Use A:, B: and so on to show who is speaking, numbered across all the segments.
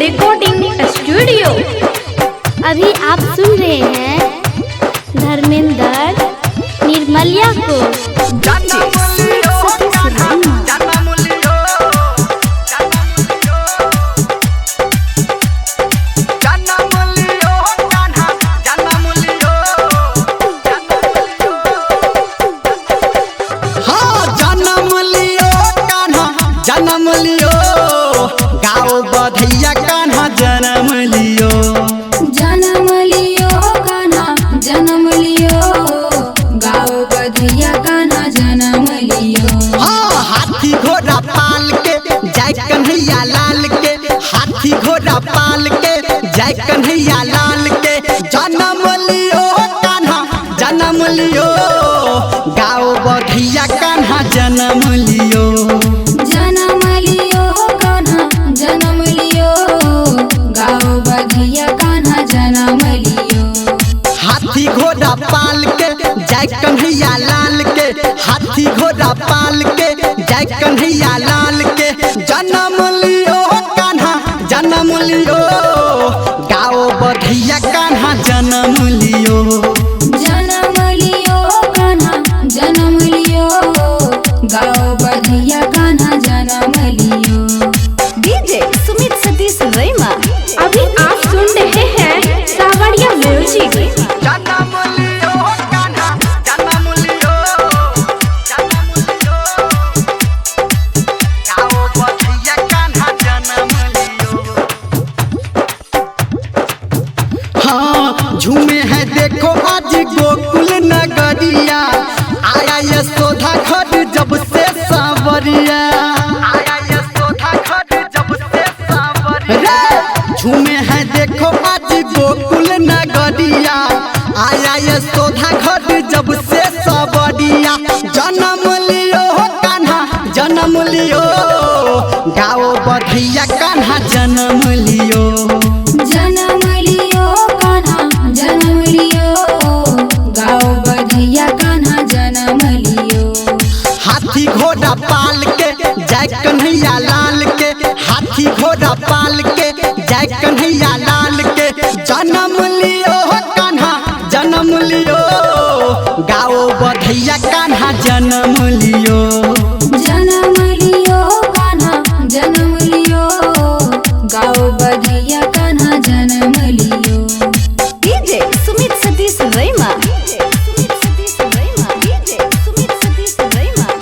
A: Recording studio.
B: अभी आप सुन रहे हैं धर्मेंद्र निर्मलिया को।
C: जन्म लियो गाँव बधैया कान्हा जन्म लियो,
D: जन्म लियो कान्हा जन्म लियो, गाँव बधैया कान्हा जन्म लियो।
C: हाँ हाथी घोड़ा पाल के जय कन्हैया लाल के, हाथी घोड़ा पाल के जय कन्हैया लाल के। जन्म लियो कान्हा जन्म लियो गाँव बधैया कान्हा जन्म लियो,
D: जन्म लियो कान्हा जन्म लियो, गाँव बधैया कान्हा जन्म लियो।
C: हाथी घोड़ा पाल के जय कन्हैया लाल के, हाथी घोड़ा पाल के जय कन्हैया लाल के। जन्म लियो कान्हा जन्म लियो गाँव बधैया कान्हा जन्म लियो,
D: जन्म लियो कान्हा जन्म लियो, गाँव बधैया कान्हा जन्म लियो।
A: डीजे सुमित सतीश रैमा। अभी आप सुन रहे हैं सावरिया म्यूजिक।
C: जन्म लियो कान्हा जन्म लियो, जन्म लियो गाँव बधैया कान्हा जन्म लियो। हाँ झूमे है देखो आज गोकुल नगरिया, आया यशोदा घर जब से सांवरिया, आया यशोदा घर जब से सांवरिया। झूमे है देखो आज गोकुल नगरिया, आया यशोदा घर जब से सांवरिया। जन्म लियो कान्हा जन्म लियो गाँव बधैया कान्हा जन्म लियो,
D: जन्म लियो कान्हा जन्म लियो, गाँव बधैया कान्हा जन्म लियो।
C: हाथी घोड़ा पाल के जय कन्हैया लाल के, हाथी घोड़ा पाल के जय कन्हैया लाल के। जन्म लियो कान्हा जन्म लियो गाँव बधैया कान्हा जन्म लियो,
D: जन्म लियो कान्हा जन्म लियो, गाँव बधैया कान्हा जन्म लियो।
A: डीजे सुमित सतीश रैमा।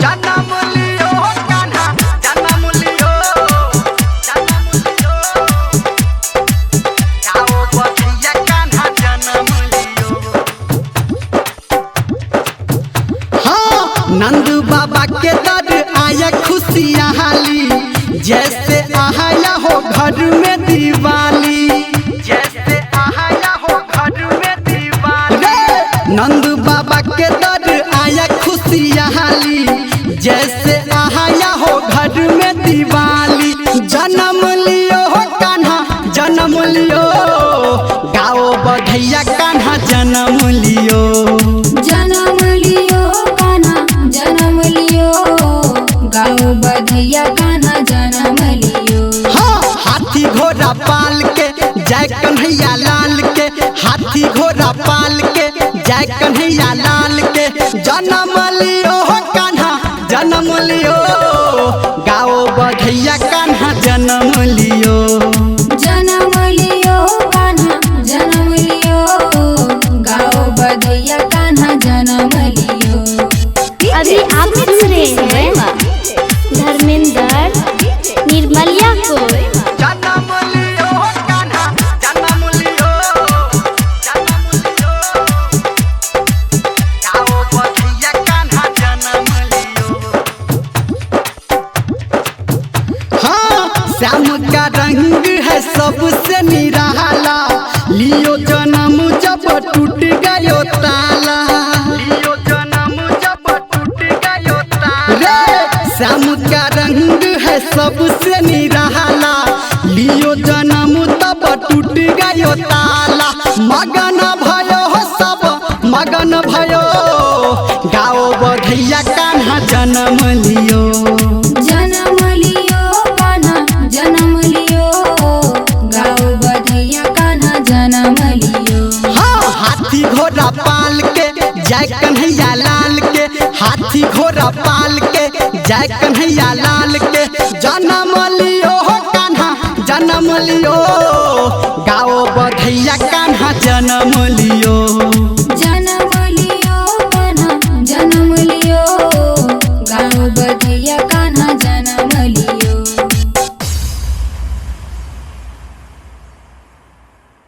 C: जन्म लियो कान्हा जन्म लियो, जन्म लियो गाँव बधैया कान्हा जन्म लियो। हाँ नंद बाबा के दर आया खुशियाँ हाली, जैसे आया हो घर में दिवाली, जैसे आया हो घर में दिवाली। नंद बाबा के दर आया खुशियाँ हाली, जैसे आया हो घर में दिवाली। जन्म लियो कान्हा जन्म लियो गाँव बधैया कान्हा जन्म लियो,
D: जन्म लियो कान्हा जन्म लियो, गाँव बधैया कान्हा जन्म लियो।
C: हाँ हाथी घोड़ा पाल के जय कन्हैया लाल के, हाथी घोड़ा पाल के जय कन्हैया लाल के। जन्म लियो कान्हा जन्म लियो गाँव बधैया कान्हा जन्म लियो,
D: जन्म लियो कान्हा जन्म लियो, गाँव बधैया कान्हा जन्म लियो।
B: अभी आप सुन रहे हैं धर्मेंद्र निर्मलिया को।
C: जन्म लियो कान्हा जन्म लियो, जन्म लियो गाँव बधैया कान्हा जन्म लियो। हाँ श्याम का रंग है सबसे निराला, लियो जन्म जब टूट गयो ताला, लियो जन्म जब टूट गयो ताला। श्याम का रंग है सबसे निराला, लियो जन्म तब टूट गयो ताला। मगन भयो हो सब मगन भयो गाँव बधैया कान्हा जन्म लियो,
D: जन्म लियो कान्हा जन्म लियो,
C: घोड़ा पाल के जय कन्हैया लाल के, हाथी घोड़ा पाल के जय कन्हैया लाल के। जन्म लियो कान्हा जन्म लियो